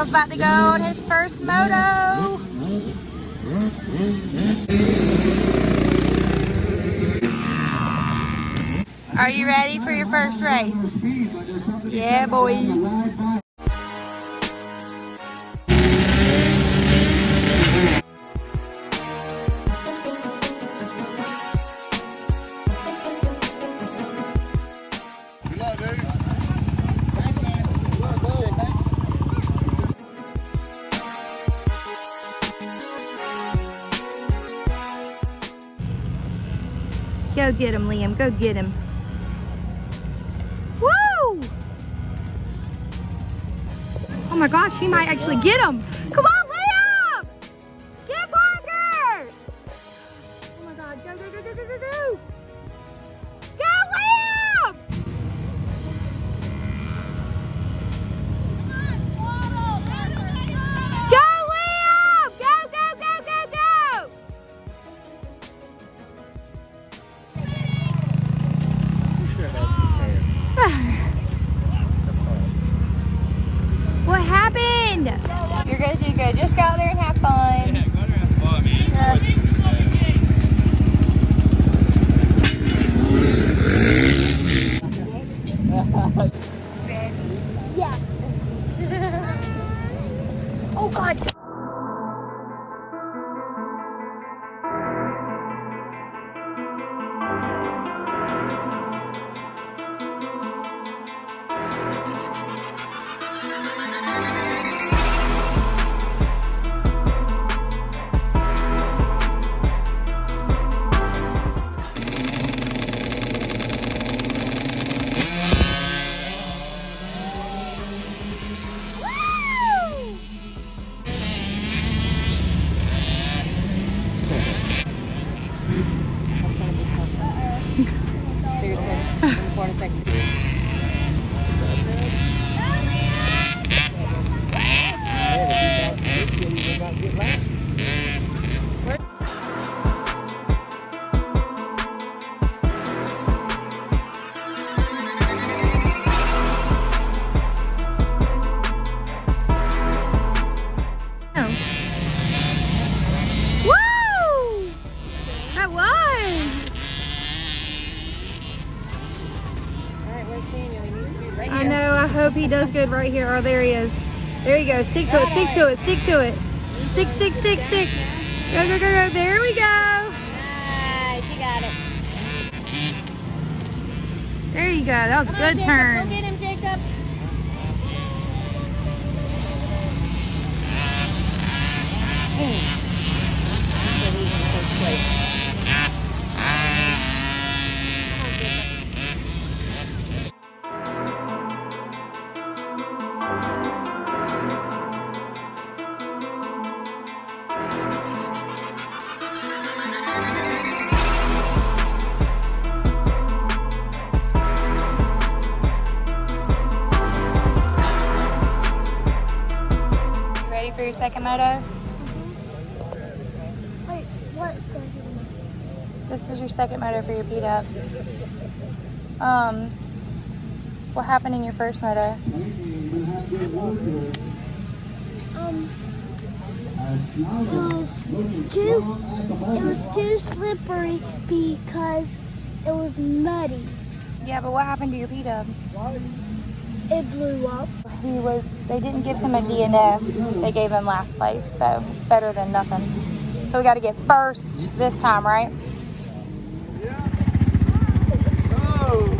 Liam's about to go on his first moto. Are you ready for your first race? Yeah, boy. Go get him, Liam. Go get him. Woo! Oh my gosh, he might actually get him. Come on, Liam! Get Parker! Oh my God, go, go, go, go, go, go, go! Go, Liam! Go, Liam! Go, go, go, go, go! What happened? You're good, you're good. Just go out there and have fun. Yeah, go out there and have fun, man. Yeah. Oh God. I know, I hope he does good right here. Oh, there he is. There you go. Stick to it, stick to it, stick to it. Stick, stick, stick, stick. Go, go, go, go. There we go. Nice, you got it. There you go. That was a good turn. Go get him, Jacob. Ready for your second moto? Wait, what second? This is your second moto for your P-Dub. What happened in your first moto? It was too slippery because it was muddy. Yeah, but what happened to your P-Dub? It blew up. They didn't give him a DNF. They gave him last place, so it's better than nothing. So we got to get first this time, right? Woo!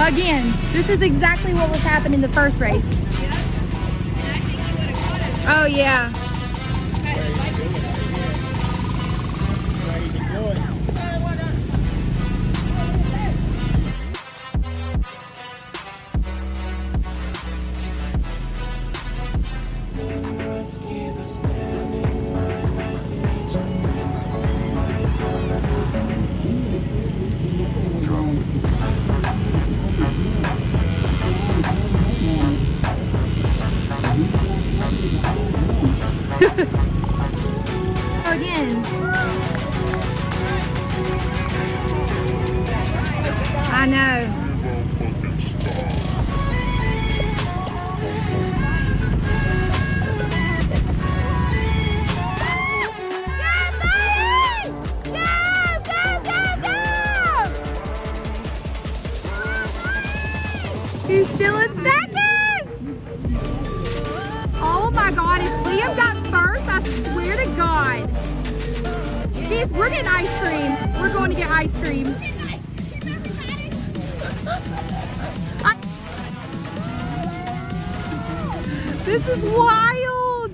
Again, this is exactly what was happening in the first race. Oh yeah. Again. I know. He's still in second! Oh my God, if Liam got first, I swear to God. Kids, we're getting ice cream. We're going to get ice cream. This is wild!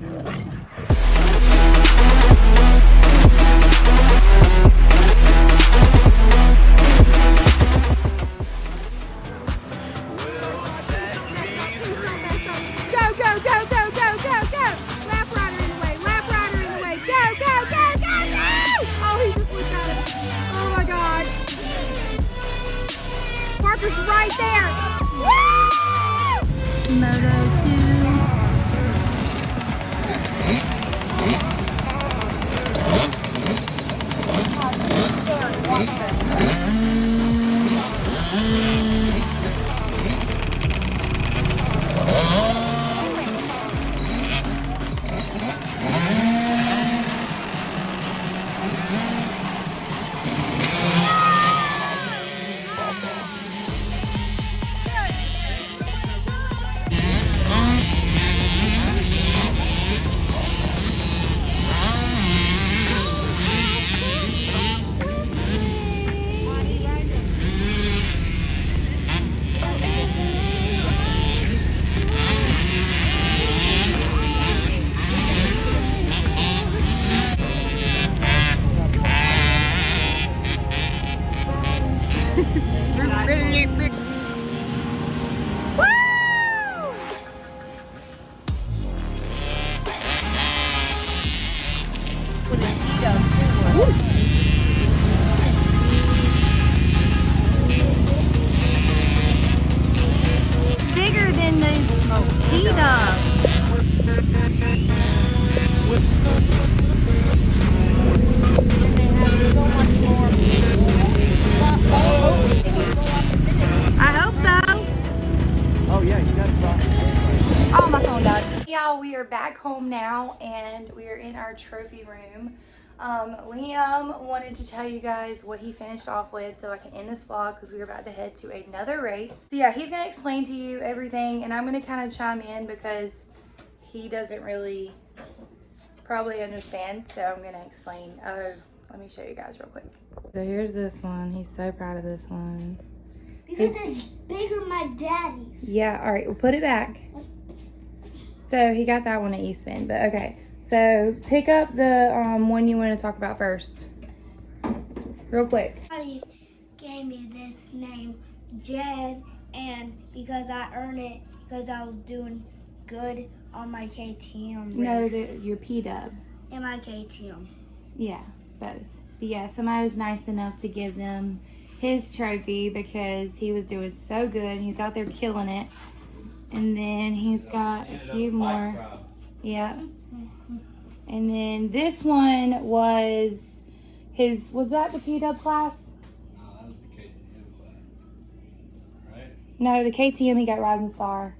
Right there. Woo! Moto 2. Bigger than the T-Dub. I hope so. Oh yeah, he's got it crossed. Oh, my phone died. Y'all, we are back home now and we are in our trophy room. Liam wanted to tell you guys what he finished off with so I can end this vlog because we are about to head to another race. So yeah, he's gonna explain to you everything and I'm gonna kind of chime in because he doesn't really probably understand. So I'm gonna explain. Oh, let me show you guys real quick. So here's this one. He's so proud of this one. Because it's bigger than my daddy's. Yeah, all right, we'll put it back. So he got that one at East Bend, but okay. So pick up the one you want to talk about first. Real quick. Somebody gave me this name, Jed, and because I earned it because I was doing good on my KTM race. No, your P-Dub. And my KTM. Yeah, both. But yeah, somebody was nice enough to give them his trophy because he was doing so good. He's out there killing it. And then he's got a few more. Yeah. And then this one was his, was that the P-Dub class? No, that was the KTM class. Right? No, the KTM he got Rising Star.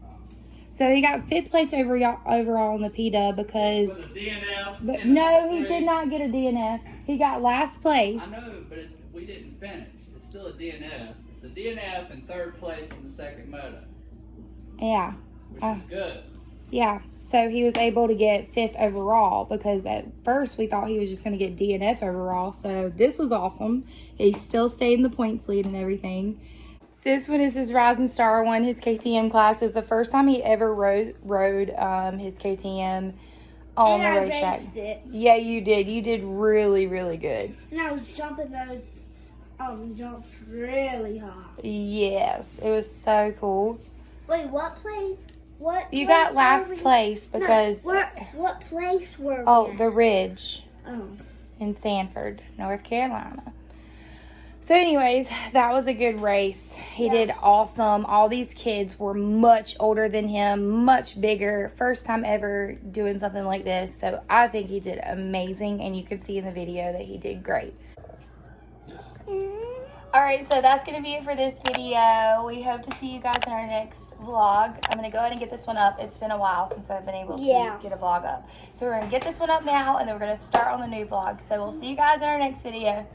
So he got 5th place overall in the P-Dub because... With a DNF. But no, he did not get a DNF. He got last place. I know, but we didn't finish. It's still a DNF. It's a DNF in 3rd place in the second moto. Yeah. Which is good. Yeah. So he was able to get 5th overall because at first we thought he was just going to get DNF overall. So this was awesome. He still stayed in the points lead and everything. This one is his Rising Star one, his KTM class. It was the first time he ever rode his KTM on the racetrack. Raced it. Yeah, you did. You did really, really good. And I was jumping those jumps really high. Yes, it was so cool. Wait, what place? What? You place got last are we- place because What place were we oh, at? the Ridge Oh. in Sanford, North Carolina. So anyways, that was a good race. He did awesome. All these kids were much older than him, much bigger. First time ever doing something like this. So I think he did amazing, and you can see in the video that he did great. Alright, so that's going to be it for this video. We hope to see you guys in our next vlog. I'm going to go ahead and get this one up. It's been a while since I've been able to get a vlog up. So we're going to get this one up now, and then we're going to start on the new vlog. So we'll see you guys in our next video.